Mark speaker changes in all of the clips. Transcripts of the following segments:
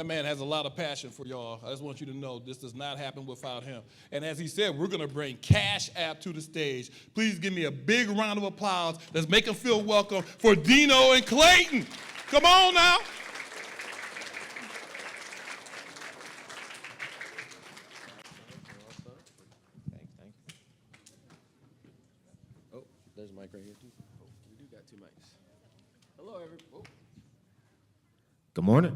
Speaker 1: man has a lot of passion for y'all. I just want you to know this does not happen without him. And as he said, we're going to bring Cash App to the stage. Please give me a big round of applause. Let's make him feel welcome for Dino and Clayton. Come on now.
Speaker 2: Thank you. Oh, there's a mic right here, too. Oh, we do got 2 mics. Hello, everybody. Oh.
Speaker 3: Good morning.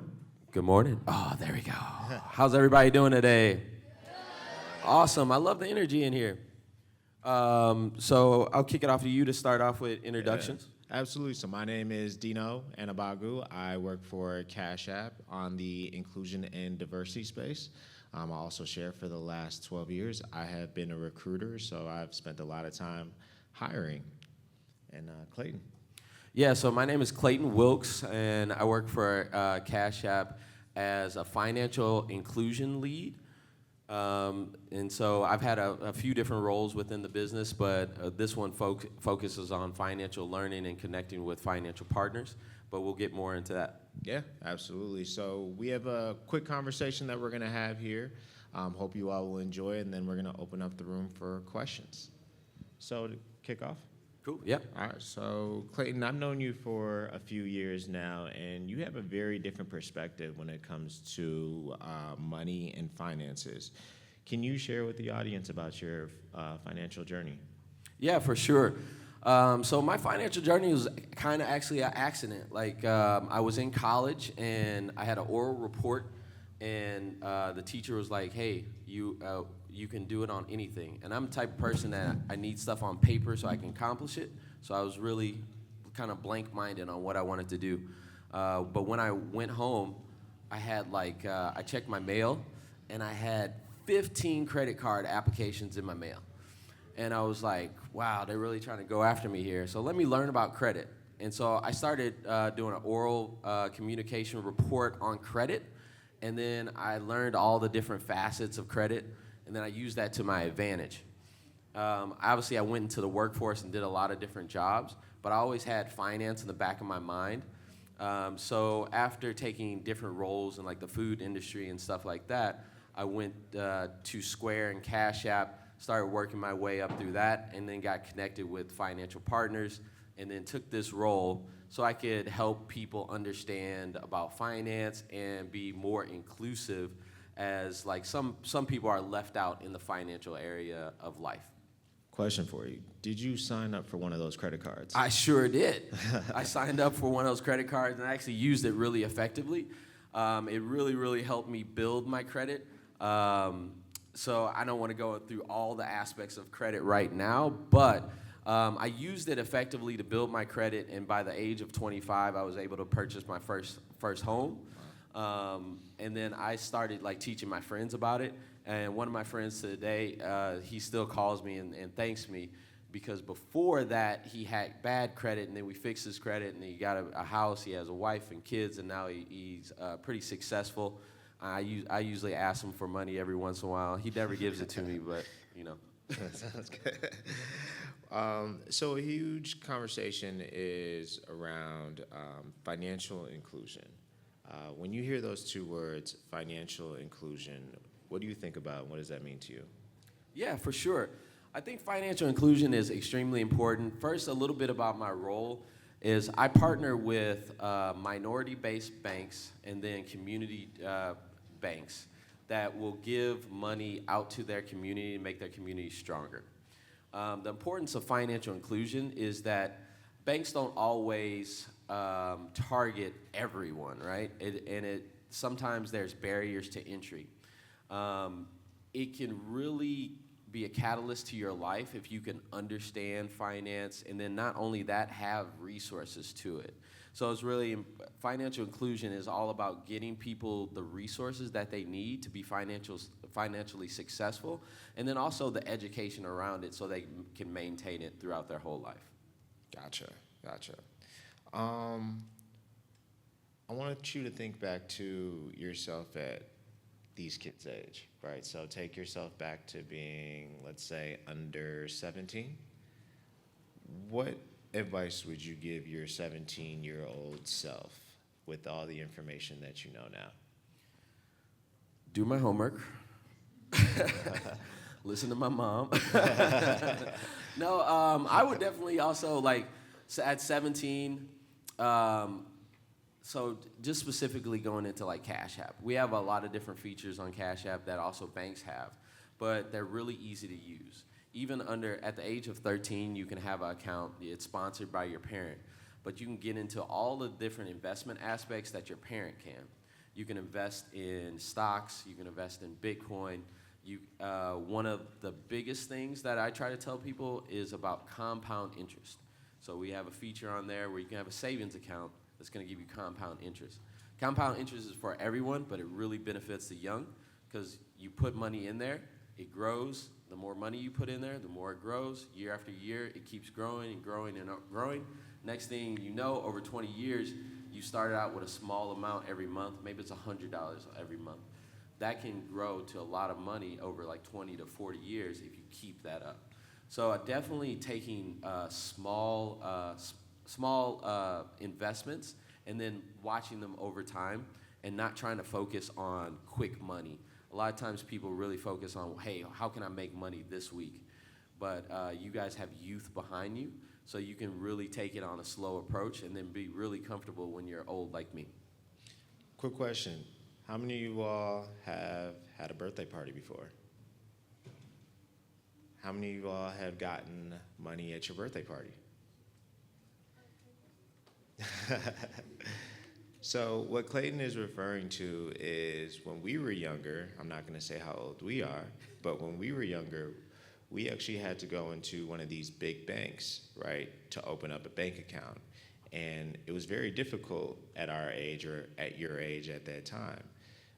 Speaker 2: Good morning. Oh, there we go. How's everybody doing today? Awesome. I love the energy in here. So I'll kick it off to you to start off with introductions.
Speaker 3: Yeah, absolutely. So my name is Dino Anagbogu. I work for Cash App on the inclusion and diversity space. I also share for the last 12 years. I have been a recruiter, so I've spent a lot of time hiring. And Clayton.
Speaker 2: Yeah, so my name is Clayton Wilks, and I work for Cash App as a financial inclusion lead. And so I've had a few different roles within the business, but this one focuses on financial learning and connecting with financial partners, but we'll get more into that.
Speaker 3: Yeah, absolutely. So we have a quick conversation that we're going to have here. Hope you all will enjoy it, and then we're going to open up the room for questions. So to kick off.
Speaker 2: Cool, yeah.
Speaker 3: All right, so Clayton, I've known you for a few years now, and you have a very different perspective when it comes to money and finances. Can you share with the audience about your financial journey?
Speaker 2: Yeah, for sure. So my financial journey was kind of actually an accident. Like I was in college, and I had an oral report, and the teacher was like, hey, you can do it on anything. And I'm the type of person that I need stuff on paper so I can accomplish it. So I was really kind of blank-minded on what I wanted to do. But when I went home, I had I checked my mail, and I had 15 credit card applications in my mail. And I was like, wow, they're really trying to go after me here. So let me learn about credit. And so I started doing an oral communication report on credit. And then I learned all the different facets of credit. And then I used that to my advantage. Obviously, I went into the workforce and did a lot of different jobs, but I always had finance in the back of my mind. So after taking different roles in like the food industry and stuff like that, I went to Square and Cash App, started working my way up through that, and then got connected with financial partners, and then took this role so I could help people understand about finance and be more inclusive, as like some people are left out in the financial area of life.
Speaker 3: Question for you. Did you sign up for one of those credit cards?
Speaker 2: I sure did. I signed up for one of those credit cards, and I actually used it really effectively. It really, really helped me build my credit. So I don't want to go through all the aspects of credit right now, but I used it effectively to build my credit, and by the age of 25, I was able to purchase my first home. And then I started like teaching my friends about it. And one of my friends today, he still calls me and thanks me, because before that he had bad credit, and then we fixed his credit, and he got a house, he has a wife and kids, and now he's pretty successful. I usually ask him for money every once in a while. He never gives it to me, but you know.
Speaker 3: That sounds good. So a huge conversation is around financial inclusion. When you hear those two words, financial inclusion, what do you think about? What does that mean to you?
Speaker 2: Yeah, for sure. I think financial inclusion is extremely important. First, a little bit about my role is I partner with minority-based banks and then community banks that will give money out to their community and make their community stronger. The importance of financial inclusion is that banks don't always target everyone, right? Sometimes there's barriers to entry. It can really be a catalyst to your life if you can understand finance, and then not only that, have resources to it. So it's really, financial inclusion is all about getting people the resources that they need to be financially successful, and then also the education around it so they can maintain it throughout their whole life.
Speaker 3: Gotcha. I want you to think back to yourself at these kids' age, right? So take yourself back to being, let's say, under 17. What advice would you give your 17-year-old self with all the information that you know now?
Speaker 2: do my homework, listen to my mom. No, I would definitely also like at 17. So just specifically going into like Cash App, we have a lot of different features on Cash App that also banks have, but they're really easy to use. Even at the age of 13, you can have an account. It's sponsored by your parent, but you can get into all the different investment aspects that your parent can. You can invest in stocks. You can invest in Bitcoin. One of the biggest things that I try to tell people is about compound interest. So we have a feature on there where you can have a savings account that's going to give you compound interest. Compound interest is for everyone, but it really benefits the young because you put money in there, it grows. The more money you put in there, the more it grows. Year after year, it keeps growing and growing and growing. Next thing you know, over 20 years, you started out with a small amount every month. Maybe it's $100 every month. That can grow to a lot of money over like 20 to 40 years if you keep that up. So definitely taking small investments and then watching them over time and not trying to focus on quick money. A lot of times people really focus on, hey, how can I make money this week? But you guys have youth behind you, so you can really take it on a slow approach and then be really comfortable when you're old like me.
Speaker 3: Quick question. How many of you all have had a birthday party before? How many of you all have gotten money at your birthday party? So what Clayton is referring to is when we were younger, I'm not going to say how old we are, but when we were younger, we actually had to go into one of these big banks, right, to open up a bank account. And it was very difficult at our age or at your age at that time.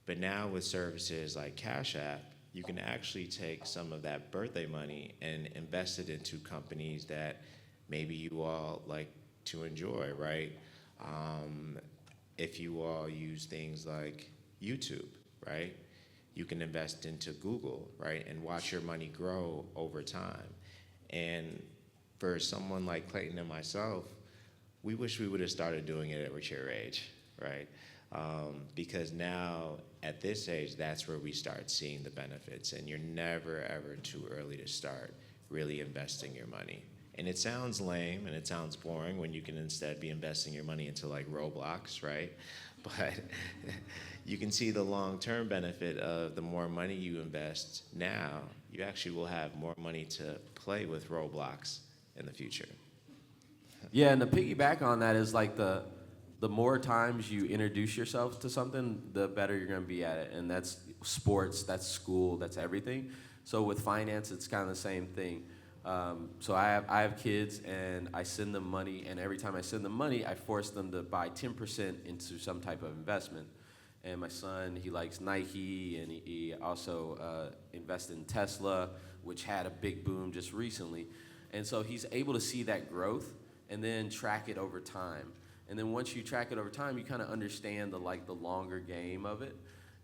Speaker 3: But now with services like Cash App, you can actually take some of that birthday money and invest it into companies that maybe you all like to enjoy, right? If you all use things like YouTube, right? You can invest into Google, right? And watch your money grow over time. And for someone like Clayton and myself, we wish we would have started doing it at your age, right? Because now at this age, that's where we start seeing the benefits. And you're never, ever too early to start really investing your money. And it sounds lame and it sounds boring when you can instead be investing your money into like Roblox, right? But you can see the long-term benefit of the more money you invest now, you actually will have more money to play with Roblox in the future.
Speaker 2: Yeah, and to piggyback on that is like the more times you introduce yourself to something, the better you're going to be at it. And that's sports, that's school, that's everything. So with finance, it's kind of the same thing. So I have kids, and I send them money, and every time I send them money, I force them to buy 10% into some type of investment. And my son, he likes Nike, and he also invested in Tesla, which had a big boom just recently. And so he's able to see that growth and then track it over time. And then once you track it over time, you kind of understand the longer game of it,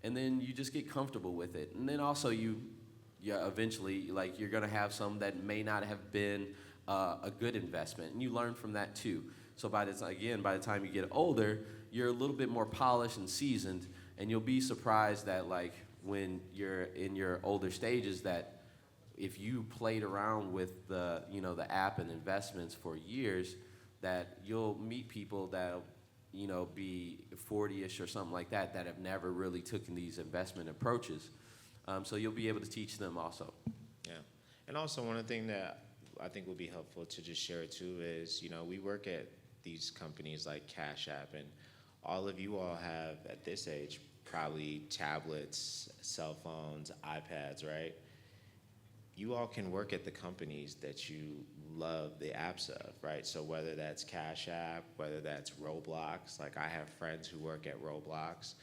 Speaker 2: and then you just get comfortable with it. And then also eventually, like, you're gonna have some that may not have been a good investment, and you learn from that too. So by the time you get older, you're a little bit more polished and seasoned, and you'll be surprised that like when you're in your older stages that if you played around with the app and investments for years, that you'll meet people that'll be 40-ish or something like that have never really taken these investment approaches. So you'll be able to teach them also.
Speaker 3: Yeah. And also one thing that I think will be helpful to just share too is, we work at these companies like Cash App, and all of you all have at this age probably tablets, cell phones, iPads, right? You all can work at the companies that you love the apps of, right? So whether that's Cash App, whether that's Roblox, like I have friends who work at Roblox,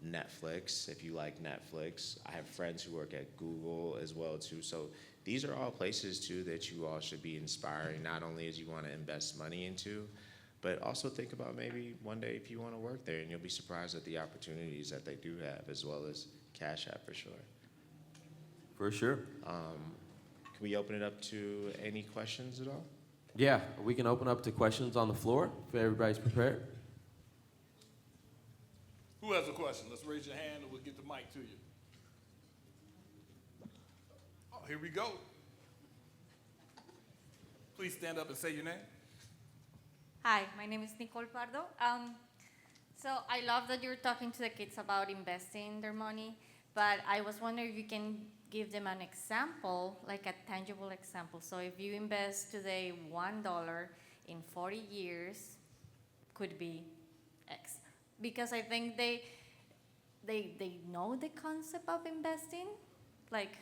Speaker 3: Netflix, if you like Netflix. I have friends who work at Google as well too. So these are all places too that you all should be inspiring, not only as you want to invest money into, but also think about maybe one day if you want to work there, and you'll be surprised at the opportunities that they do have, as well as Cash App for sure.
Speaker 2: For sure.
Speaker 3: Can we open it up to any questions at all?
Speaker 2: Yeah, we can open up to questions on the floor if everybody's prepared.
Speaker 1: Who has a question? Let's raise your hand and we'll get the mic to you. Oh, here we go. Please stand up and say your name.
Speaker 4: Hi, my name is Nicole Pardo. So I love that you're talking to the kids about investing their money, but I was wondering if you can give them an example, like a tangible example. So if you invest today $1 in 40 years, could be X. Because I think they know the concept of investing, like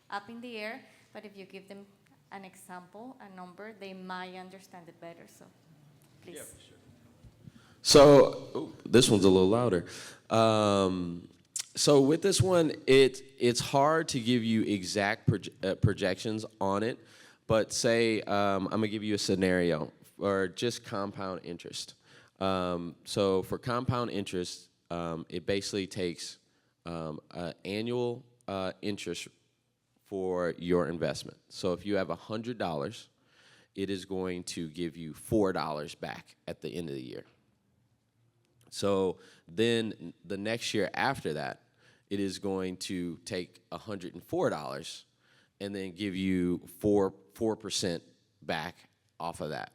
Speaker 4: up in the air, but if you give them an example, a number, they might understand it better. So please.
Speaker 1: Yeah, for sure.
Speaker 2: So this one's a little louder. So with this one, it's hard to give you exact projections on it, but say I'm gonna give you a scenario or just compound interest. So for compound interest, it basically takes annual interest for your investment. So if you have $100, it is going to give you $4 back at the end of the year. So then the next year after that, it is going to take $104 and then give you 4% back off of that.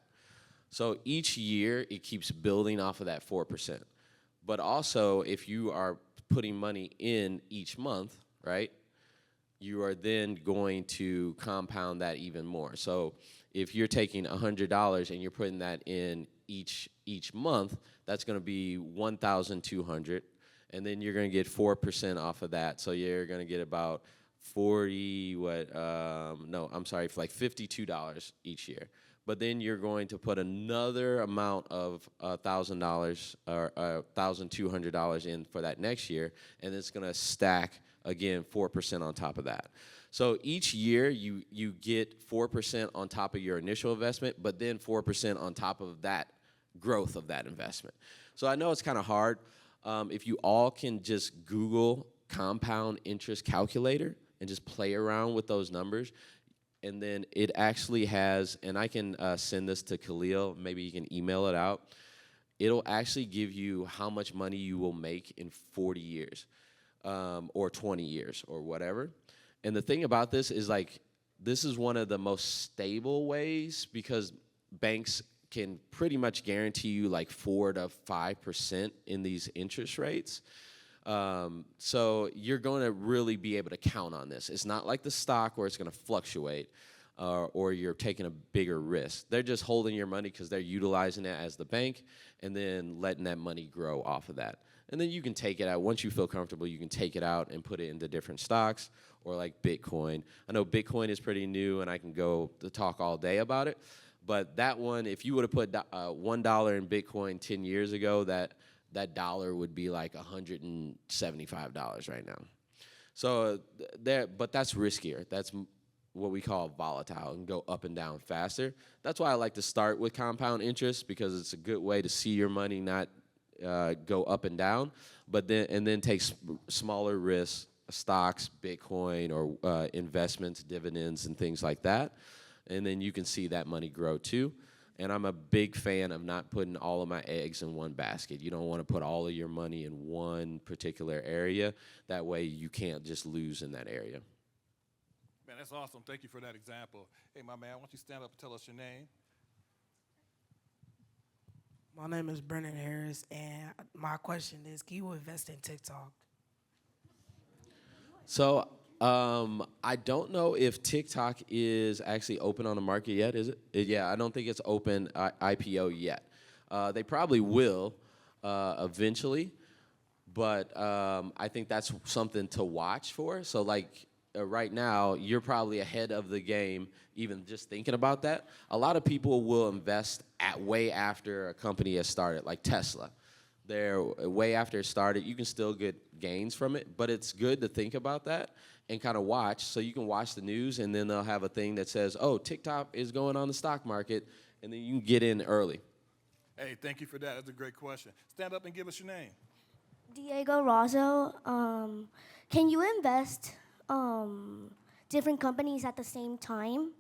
Speaker 2: So each year it keeps building off of that 4%. But also if you are putting money in each month, right, you are then going to compound that even more. So if you're taking $100 and you're putting that in each month, that's going to be $1,200, and then you're going to get 4% off of that. So you're going to get about like $52 each year. But then you're going to put another amount of $1,000 or $1,200 in for that next year, and it's going to stack again 4% on top of that. So each year you get 4% on top of your initial investment, but then 4% on top of that growth of that investment. So I know it's kind of hard. If you all can just Google compound interest calculator and just play around with those numbers, and then it actually has, and I can send this to Khalil, maybe you can email it out. It'll actually give you how much money you will make in 40 years or 20 years or whatever. And the thing about this is, like, this is one of the most stable ways because banks can pretty much guarantee you like 4 to 5% in these interest rates. So you're going to really be able to count on this. It's not like the stock where it's going to fluctuate or you're taking a bigger risk. They're just holding your money because they're utilizing it as the bank and then letting that money grow off of that. And then you can take it out. Once you feel comfortable, you can take it out and put it into different stocks or like Bitcoin. I know Bitcoin is pretty new and I can go to talk all day about it. But that one, if you would have put $1 in Bitcoin 10 years ago, that dollar would be like $175 right now. So but that's riskier. That's what we call volatile and go up and down faster. That's why I like to start with compound interest because it's a good way to see your money not go up and down, but then take smaller risks, stocks, Bitcoin, or investments, dividends, and things like that. And then you can see that money grow too. And I'm a big fan of not putting all of my eggs in one basket. You don't want to put all of your money in one particular area. That way you can't just lose in that area.
Speaker 1: Man, that's awesome. Thank you for that example. Hey, my man, why don't you stand up and tell us your name?
Speaker 5: My name is Brennan Harris, and my question is, can you invest in TikTok?
Speaker 2: So I don't know if TikTok is actually open on the market yet, is it? Yeah, I don't think it's open IPO yet. They probably will eventually, but I think that's something to watch for. So like right now, you're probably ahead of the game even just thinking about that. A lot of people will invest way after a company has started, like Tesla. They're way after it started. You can still get gains from it, but it's good to think about that and kind of watch. So you can watch the news, and then they'll have a thing that says, oh, TikTok is going on the stock market, and then you can get in early.
Speaker 1: Hey, thank you for that. That's a great question. Stand up and give us your name.
Speaker 6: Diego Razo, can you invest different companies at the same time?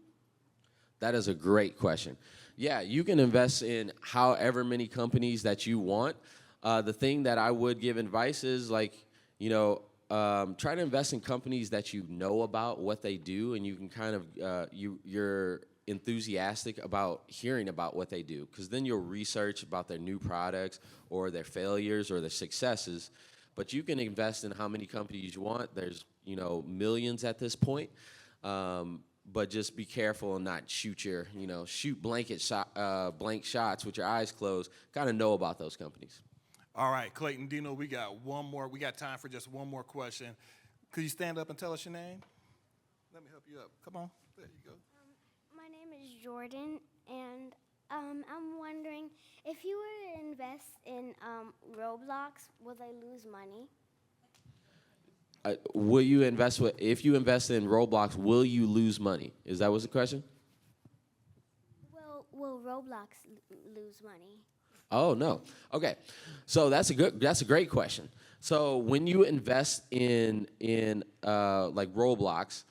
Speaker 2: That is a great question. Yeah, you can invest in however many companies that you want. The thing that I would give advice is like, try to invest in companies that you know about what they do, and you can kind of you're enthusiastic about hearing about what they do, because then you'll research about their new products or their failures or their successes. But you can invest in how many companies you want. There's millions at this point. But just be careful and not shoot blank shots with your eyes closed. Kind of know about those companies.
Speaker 1: All right, Clayton, Dino, we got one more. We got time for just one more question. Could you stand up and tell us your name? Let me help you up. Come on. There you go.
Speaker 7: My name is Jordan, and I'm wondering if you were to invest in Roblox, will they lose money?
Speaker 2: Will you invest if you invest in Roblox, will you lose money? Is that what's the question?
Speaker 7: Will Roblox lose money?
Speaker 2: Oh no. Okay. So that's a great question. So when you invest in like Roblox,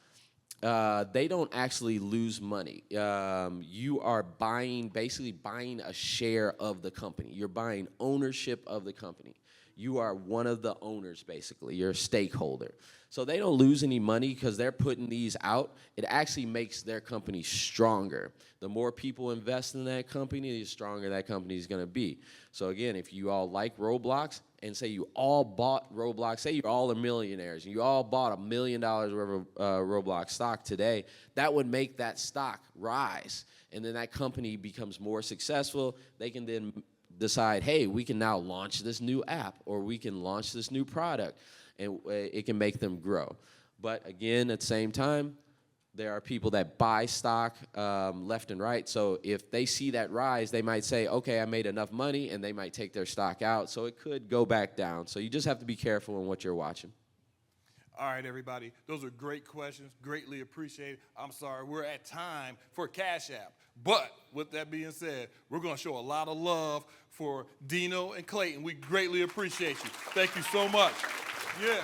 Speaker 2: they don't actually lose money. You are basically buying a share of the company. You're buying ownership of the company. You are one of the owners, basically. You're a stakeholder. So they don't lose any money because they're putting these out. It actually makes their company stronger. The more people invest in that company, the stronger that company is going to be. So again, if you all like Roblox, and say you all bought Roblox, say you all are millionaires, and you all bought $1 million worth of Roblox stock today, that would make that stock rise. And then that company becomes more successful. They can then decide, hey, we can now launch this new app, or we can launch this new product, and it can make them grow. But again, at the same time, there are people that buy stock left and right. So if they see that rise, they might say, okay, I made enough money, and they might take their stock out. So it could go back down. So you just have to be careful in what you're watching.
Speaker 1: All right, everybody. Those are great questions. Greatly appreciated. I'm sorry, we're at time for Cash App. But with that being said, we're going to show a lot of love for Dino and Clayton. We greatly appreciate you. Thank you so much. Yeah.